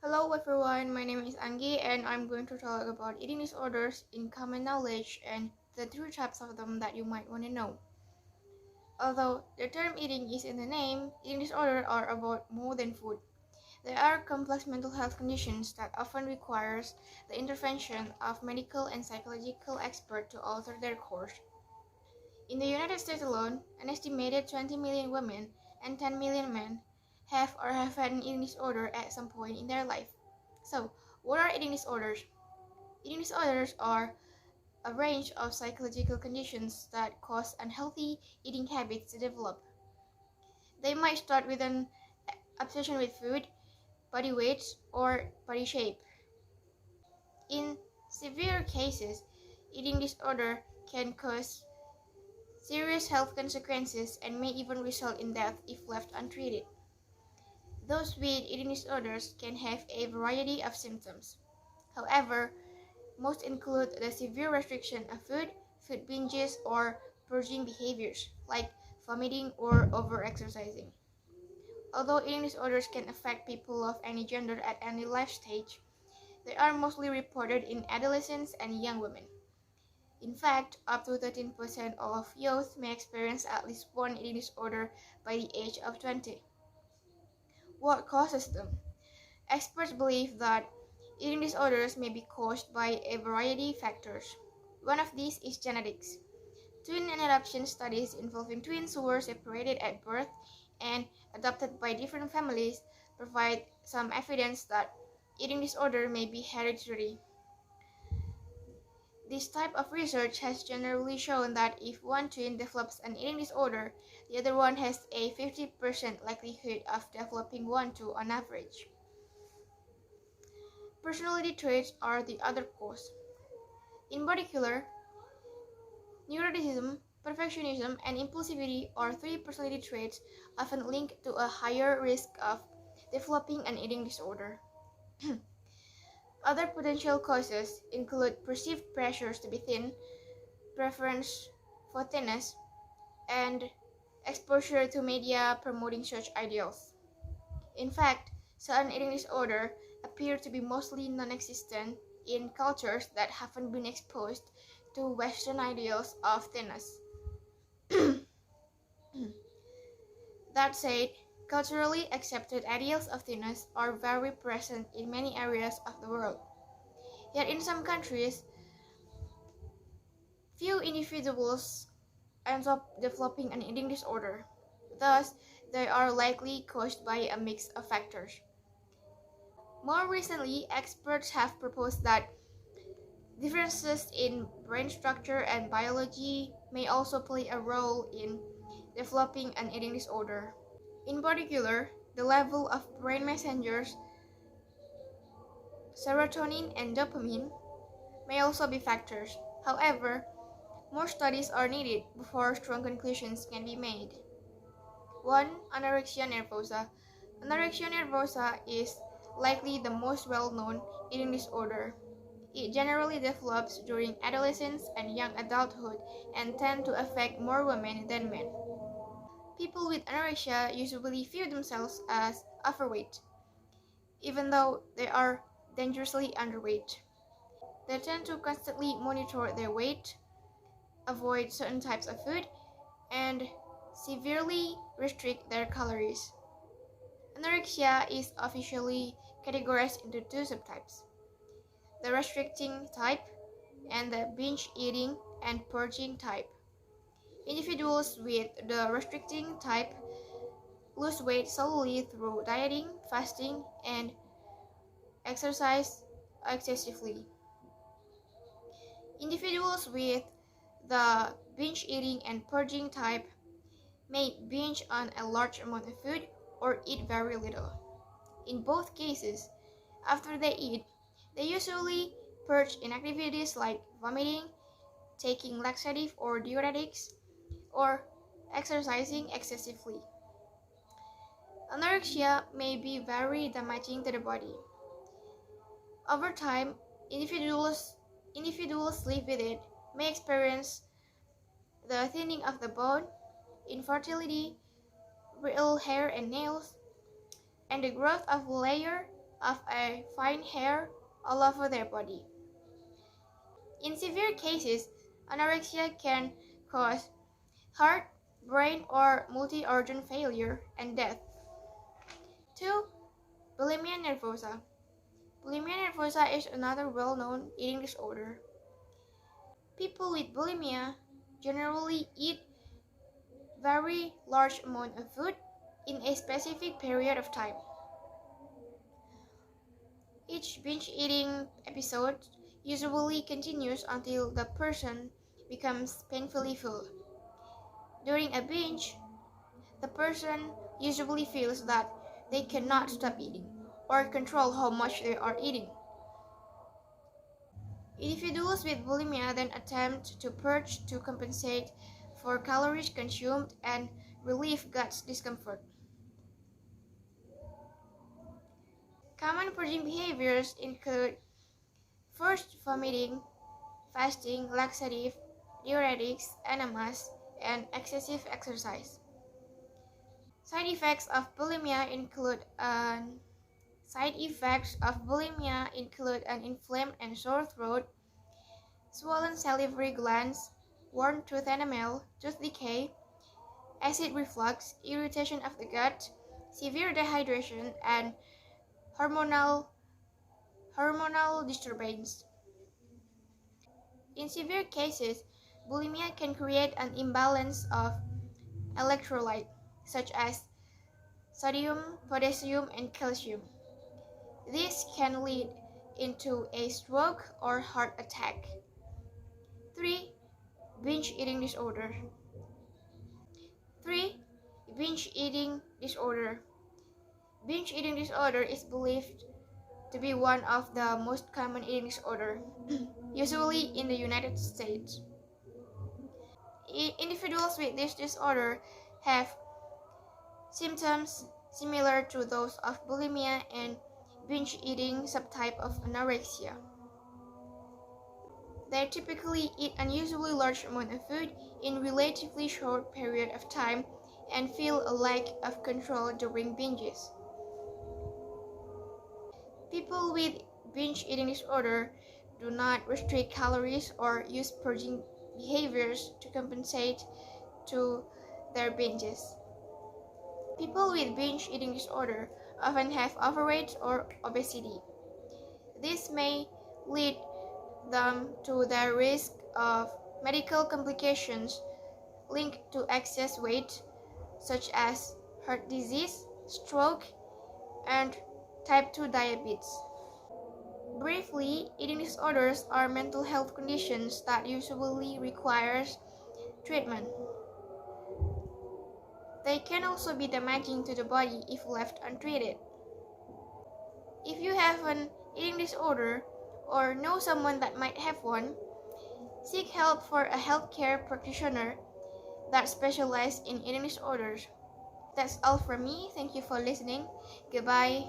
Hello everyone, my name is Anggi and I'm going to talk about eating disorders in common knowledge and the three types of them that you might want to know. Although the term eating is in the name, eating disorders are about more than food. They are complex mental health conditions that often requires the intervention of medical and psychological experts to alter their course. In the United States alone, an estimated 20 million women and 10 million men have or have had an eating disorder at some point in their life. So, what are eating disorders? Eating disorders are a range of psychological conditions that cause unhealthy eating habits to develop. They might start with an obsession with food, body weight, or body shape. In severe cases, eating disorder can cause serious health consequences and may even result in death if left untreated. Those with eating disorders can have a variety of symptoms. However, most include the severe restriction of food, food binges, or purging behaviors, like vomiting or overexercising. Although eating disorders can affect people of any gender at any life stage, they are mostly reported in adolescents and young women. In fact, up to 13% of youth may experience at least one eating disorder by the age of 20. What causes them? Experts believe that eating disorders may be caused by a variety of factors. One of these is genetics. Twin and adoption studies involving twins who were separated at birth and adopted by different families provide some evidence that eating disorder may be hereditary. This type of research has generally shown that if one twin develops an eating disorder, the other one has a 50% likelihood of developing one too on average. Personality traits are the other cause. In particular, neuroticism, perfectionism, and impulsivity are three personality traits often linked to a higher risk of developing an eating disorder. Other potential causes include perceived pressures to be thin, preference for thinness, and exposure to media promoting such ideals. In fact, certain eating disorders appear to be mostly non-existent in cultures that haven't been exposed to Western ideals of thinness. That said, culturally accepted ideals of thinness are very present in many areas of the world. Yet in some countries, few individuals end up developing an eating disorder. Thus, they are likely caused by a mix of factors. More recently, experts have proposed that differences in brain structure and biology may also play a role in developing an eating disorder. In particular, the level of brain messengers, serotonin and dopamine, may also be factors. However, more studies are needed before strong conclusions can be made. 1. Anorexia nervosa. Anorexia nervosa is likely the most well-known eating disorder. It generally develops during adolescence and young adulthood and tend to affect more women than men. People with anorexia usually view themselves as overweight, even though they are dangerously underweight. They tend to constantly monitor their weight, avoid certain types of food, and severely restrict their calories. Anorexia is officially categorized into two subtypes: the restricting type and the binge eating and purging type. Individuals with the restricting type lose weight solely through dieting, fasting, and exercise excessively. Individuals with the binge eating and purging type may binge on a large amount of food or eat very little. In both cases, after they eat, they usually purge in activities like vomiting, taking laxative or diuretics, or exercising excessively. Anorexia may be very damaging to the body. Over time, individuals live with it may experience the thinning of the bone, infertility, brittle hair and nails, and the growth of layer of a fine hair all over their body. In severe cases, anorexia can cause heart, brain, or multi-organ failure and death. 2. Bulimia nervosa. Bulimia nervosa is another well-known eating disorder. People with bulimia generally eat very large amount of food in a specific period of time. Each binge eating episode usually continues until the person becomes painfully full. During a binge, the person usually feels that they cannot stop eating or control how much they are eating. Individuals with bulimia then attempt to purge to compensate for calories consumed and relieve gut discomfort. Common purging behaviors include first vomiting, fasting, laxative, diuretics, enemas, and excessive exercise. Side effects of bulimia include an inflamed and sore throat, swollen salivary glands, worn tooth enamel, tooth decay, acid reflux, irritation of the gut, severe dehydration, and hormonal disturbance. In severe cases, bulimia can create an imbalance of electrolyte, such as sodium, potassium, and calcium. This can lead into a stroke or heart attack. 3. Binge eating disorder. 3. Binge eating disorder. Binge eating disorder is believed to be one of the most common eating disorders, usually in the United States. Individuals with this disorder have symptoms similar to those of bulimia and binge eating subtype of anorexia. They typically eat unusually large amount of food in relatively short period of time and feel a lack of control during binges. People with binge eating disorder do not restrict calories or use purging behaviors to compensate to their binges. People with binge eating disorder often have overweight or obesity. This may lead them to the risk of medical complications linked to excess weight, such as heart disease, stroke, and type 2 diabetes. Briefly, eating disorders are mental health conditions that usually require treatment. They can also be damaging to the body if left untreated. If you have an eating disorder or know someone that might have one, seek help for a healthcare practitioner that specializes in eating disorders. That's all from me. Thank you for listening. Goodbye.